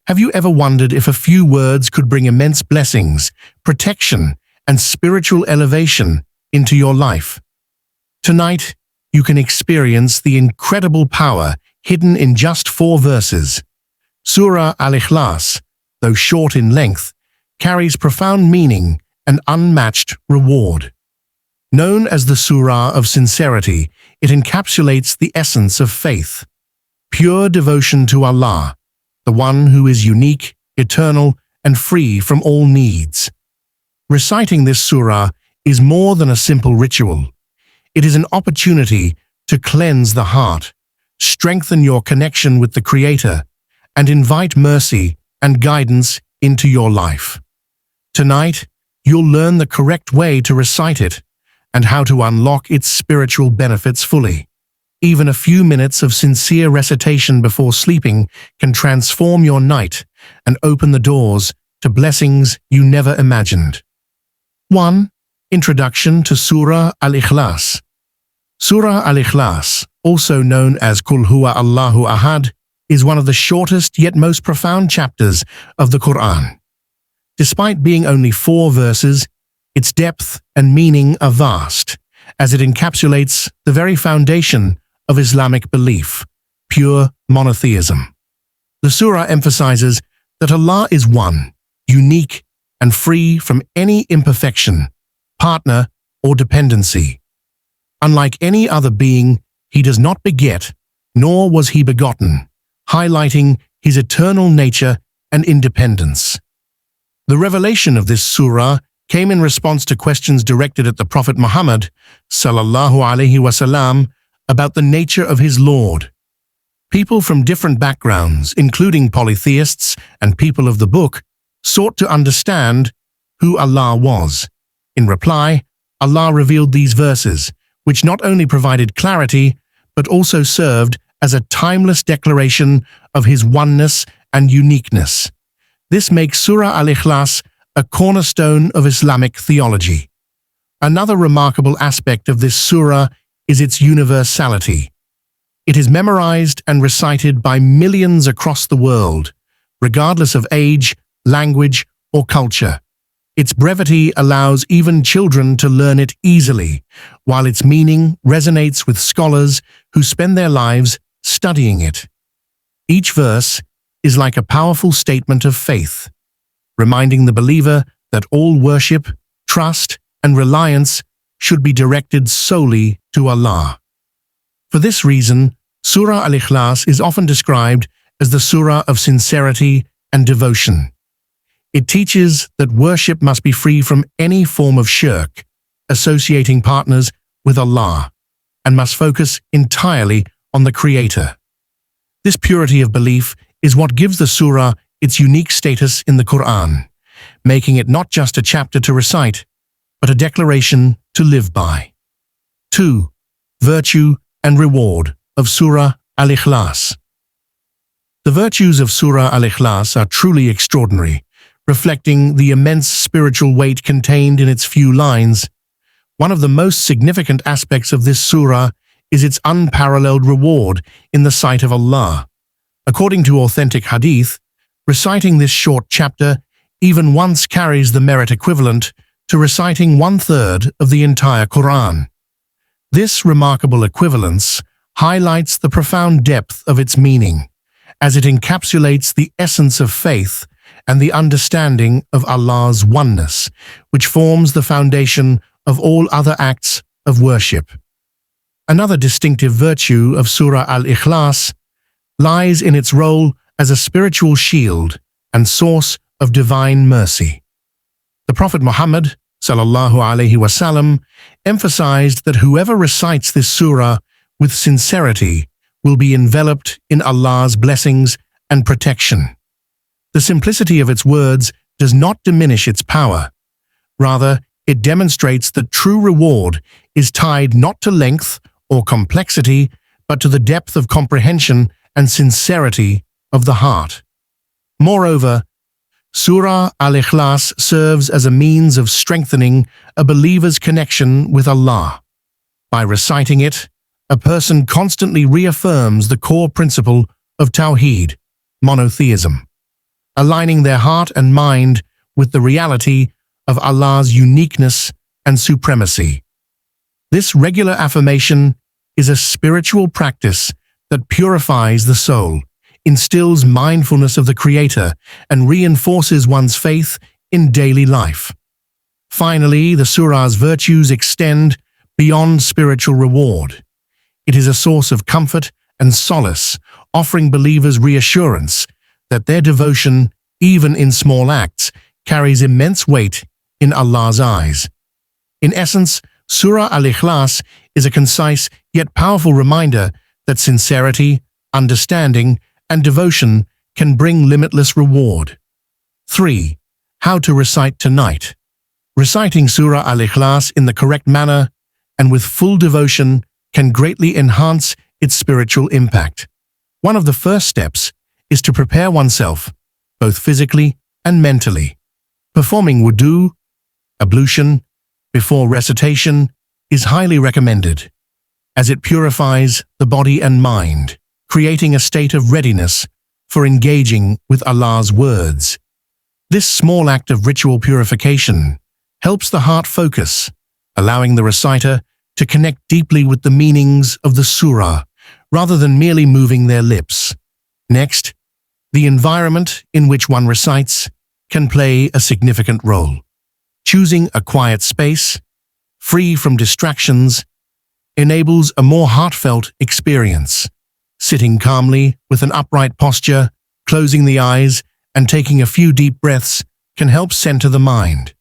Have you ever wondered if a few words could bring immense blessings, protection, and spiritual elevation into your life? Tonight, you can experience the incredible power hidden in just 4 verses. Surah Al-Ikhlas, though short in length, carries profound meaning and unmatched reward. Known as the Surah of Sincerity, it encapsulates the essence of faith, pure devotion to Allah, the one who is unique, eternal, and free from all needs. Reciting this surah is more than a simple ritual. It is an opportunity to cleanse the heart, strengthen your connection with the Creator, and invite mercy and guidance into your life. Tonight, you'll learn the correct way to recite it and how to unlock its spiritual benefits fully. Even a few minutes of sincere recitation before sleeping can transform your night and open the doors to blessings you never imagined. 1. Introduction to Surah Al-Ikhlas. Surah Al-Ikhlas, also known as Qul Huwa Allahu Ahad, is one of the shortest yet most profound chapters of the Quran. Despite being only 4 verses, its depth and meaning are vast, as it encapsulates the very foundation of Islamic belief, pure monotheism. The surah emphasizes that Allah is one, unique, and free from any imperfection, partner, or dependency. Unlike any other being, he does not beget, nor was he begotten, highlighting his eternal nature and independence. The revelation of this surah came in response to questions directed at the Prophet Muhammad sallallahu alaihi wasallam about the nature of his Lord. People from different backgrounds, including polytheists and people of the book, sought to understand who Allah was. In reply, Allah revealed these verses, which not only provided clarity, but also served as a timeless declaration of his oneness and uniqueness. This makes Surah Al-Ikhlas a cornerstone of Islamic theology. Another remarkable aspect of this surah is its universality. It is memorized and recited by millions across the world, regardless of age, language, or culture. Its brevity allows even children to learn it easily, while its meaning resonates with scholars who spend their lives studying it. Each verse is like a powerful statement of faith, reminding the believer that all worship, trust, and reliance should be directed solely to Allah. For this reason, Surah Al-Ikhlas is often described as the Surah of sincerity and devotion. It teaches that worship must be free from any form of shirk, associating partners with Allah, and must focus entirely on the Creator. This purity of belief is what gives the surah its unique status in the Quran, making it not just a chapter to recite, but a declaration to live by. 2. Virtue and reward of Surah Al-Ikhlas. The virtues of Surah Al-Ikhlas are truly extraordinary, reflecting the immense spiritual weight contained in its few lines. One of the most significant aspects of this surah is its unparalleled reward in the sight of Allah. According to authentic hadith, reciting this short chapter even once carries the merit equivalent to reciting 1/3 of the entire Quran. This remarkable equivalence highlights the profound depth of its meaning, as it encapsulates the essence of faith and the understanding of Allah's oneness, which forms the foundation of all other acts of worship. Another distinctive virtue of Surah Al-Ikhlas lies in its role as a spiritual shield and source of divine mercy. The Prophet Muhammad sallallahu alaihi wasallam emphasized that whoever recites this surah with sincerity will be enveloped in Allah's blessings and protection. The simplicity of its words does not diminish its power. Rather, it demonstrates that true reward is tied not to length or complexity, but to the depth of comprehension and sincerity of the heart. Moreover, Surah Al-Ikhlas serves as a means of strengthening a believer's connection with Allah. By reciting it, a person constantly reaffirms the core principle of Tawheed, monotheism. aligning their heart and mind with the reality of Allah's uniqueness and supremacy. This regular affirmation is a spiritual practice that purifies the soul, instills mindfulness of the Creator, and reinforces one's faith in daily life. Finally, the surah's virtues extend beyond spiritual reward. It is a source of comfort and solace, offering believers reassurance that their devotion, even in small acts, carries immense weight in Allah's eyes. In essence, Surah Al-Ikhlas is a concise yet powerful reminder that sincerity, understanding, and devotion can bring limitless reward. 3. How to recite tonight. Reciting Surah Al-Ikhlas in the correct manner and with full devotion can greatly enhance its spiritual impact. One of the first steps is to prepare oneself, both physically and mentally. Performing wudu, ablution, before recitation is highly recommended, as it purifies the body and mind, creating a state of readiness for engaging with Allah's words. This small act of ritual purification helps the heart focus, allowing the reciter to connect deeply with the meanings of the surah, rather than merely moving their lips. Next, the environment in which one recites can play a significant role. Choosing a quiet space, free from distractions, enables a more heartfelt experience. Sitting calmly with an upright posture, closing the eyes, and taking a few deep breaths can help center the mind.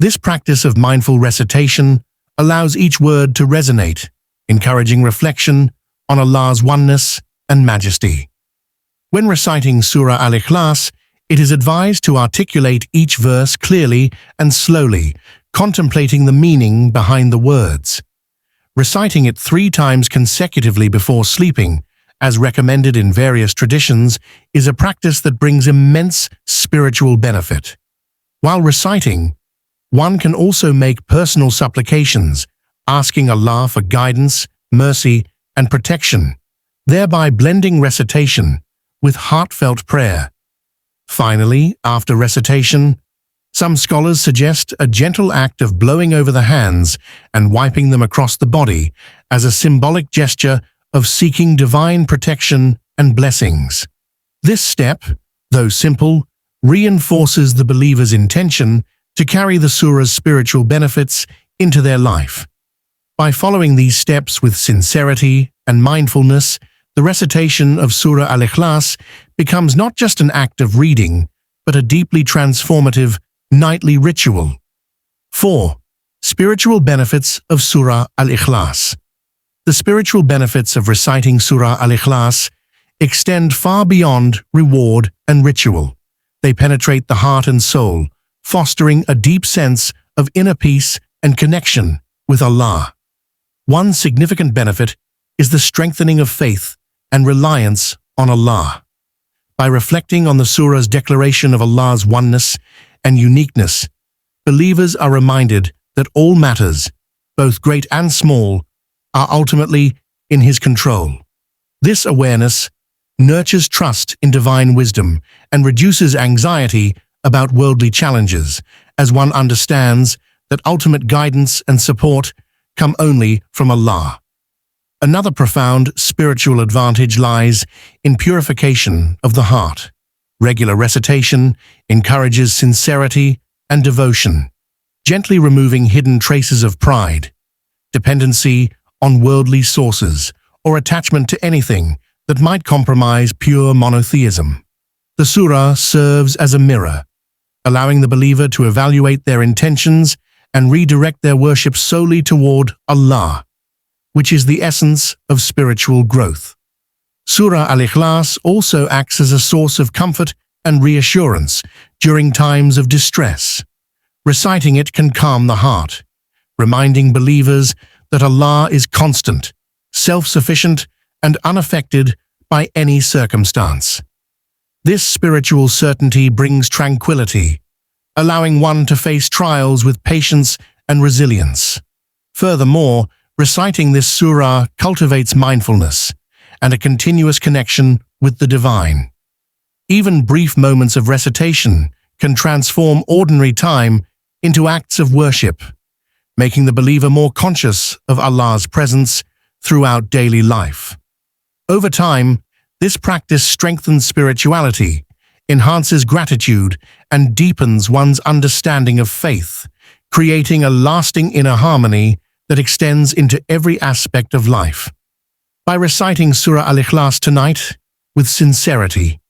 This practice of mindful recitation allows each word to resonate, encouraging reflection on Allah's oneness and majesty. When reciting Surah Al-Ikhlas, it is advised to articulate each verse clearly and slowly, contemplating the meaning behind the words. Reciting it 3 times consecutively before sleeping, as recommended in various traditions, is a practice that brings immense spiritual benefit. While reciting, one can also make personal supplications, asking Allah for guidance, mercy, and protection, thereby blending recitation with heartfelt prayer. Finally, after recitation, some scholars suggest a gentle act of blowing over the hands and wiping them across the body as a symbolic gesture of seeking divine protection and blessings. This step, though simple, reinforces the believer's intention to carry the surah's spiritual benefits into their life. By following these steps with sincerity and mindfulness, the recitation of Surah Al-Ikhlas becomes not just an act of reading, but a deeply transformative nightly ritual. 4. Spiritual benefits of Surah Al-Ikhlas. The spiritual benefits of reciting Surah Al-Ikhlas extend far beyond reward and ritual. They penetrate the heart and soul, fostering a deep sense of inner peace and connection with Allah. One significant benefit is the strengthening of faith and reliance on Allah. By reflecting on the surah's declaration of Allah's oneness and uniqueness, believers are reminded that all matters, both great and small, are ultimately in His control. This awareness nurtures trust in divine wisdom and reduces anxiety about worldly challenges, as one understands that ultimate guidance and support come only from Allah. Another profound spiritual advantage lies in purification of the heart. Regular recitation encourages sincerity and devotion, gently removing hidden traces of pride, dependency on worldly sources, or attachment to anything that might compromise pure monotheism. The surah serves as a mirror, allowing the believer to evaluate their intentions and redirect their worship solely toward Allah, which is the essence of spiritual growth. Surah Al-Ikhlas also acts as a source of comfort and reassurance during times of distress. Reciting it can calm the heart, reminding believers that Allah is constant, self-sufficient, and unaffected by any circumstance. This spiritual certainty brings tranquility, allowing one to face trials with patience and resilience. Furthermore, reciting this surah cultivates mindfulness and a continuous connection with the divine. Even brief moments of recitation can transform ordinary time into acts of worship, making the believer more conscious of Allah's presence throughout daily life. Over time, this practice strengthens spirituality, enhances gratitude, and deepens one's understanding of faith, creating a lasting inner harmony that extends into every aspect of life. By reciting Surah Al-Ikhlas tonight with sincerity,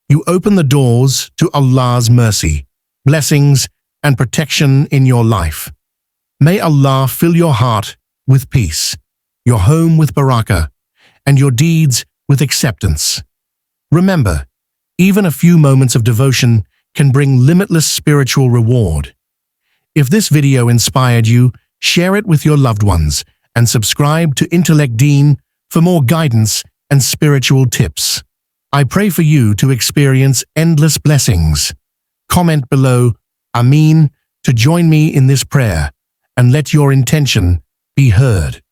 you open the doors to Allah's mercy, blessings, and protection in your life. May Allah fill your heart with peace, your home with barakah, and your deeds with acceptance. Remember, even a few moments of devotion can bring limitless spiritual reward. If this video inspired you, share it with your loved ones and subscribe to Intellect Deen for more guidance and spiritual tips. I pray for you to experience endless blessings. Comment below, Ameen, to join me in this prayer, and let your intention be heard.